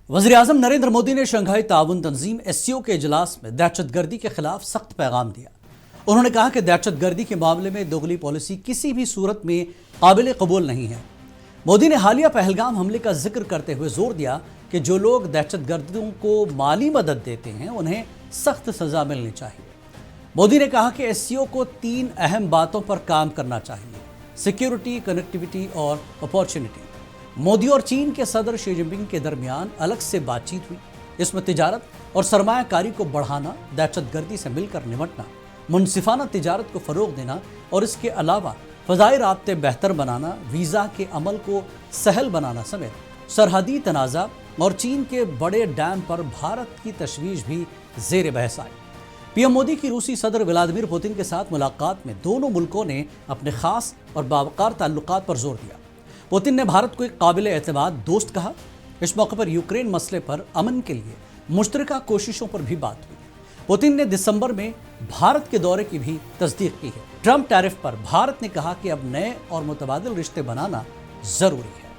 वज़ीर-ए-आज़म नरेंद्र मोदी ने शंघाई ताउन तंजीम SCO के इजलास में दहशतगर्दी के खिलाफ सख्त पैगाम दिया। उन्होंने कहा कि दहशतगर्दी के मामले में दोगली पॉलिसी किसी भी सूरत में काबिल कबूल नहीं है। मोदी ने हालिया पहलगाम हमले का जिक्र करते हुए जोर दिया कि जो लोग दहशतगर्दों को माली मदद देते हैं उन्हें सख्त सजा मिलनी चाहिए। मोदी ने कहा कि SCO को 3 अहम बातों पर काम करना चाहिए: सिक्योरिटी, कनेक्टिविटी और अपॉर्चुनिटी। मोदी और चीन के सदर शी जिनपिंग के दरमियान अलग से बातचीत हुई। इसमें तिजारत और सरमायाकारी को बढ़ाना, दहशतगर्दी से मिलकर निपटना, मुनसिफाना तिजारत को फ़रोग देना और इसके अलावा फ़ज़ाई राब्ते बेहतर बनाना, वीज़ा के अमल को सहल बनाना समेत सरहदी तनाज़ा और चीन के बड़े डैम पर भारत की तशवीश भी ज़ेर बहस आई। PM मोदी की रूसी सदर व्लादिमीर पुतिन के साथ मुलाकात में दोनों मुल्कों ने अपने ख़ास और बावकार ताल्लुकात पर जोर दिया। पुतिन ने भारत को एक काबिल एतमाद दोस्त कहा। इस मौके पर यूक्रेन मसले पर अमन के लिए मुश्तरका कोशिशों पर भी बात हुई। पुतिन ने दिसंबर में भारत के दौरे की भी तस्दीक की है। ट्रंप टैरिफ पर भारत ने कहा कि अब नए और मुतबादिल रिश्ते बनाना जरूरी है।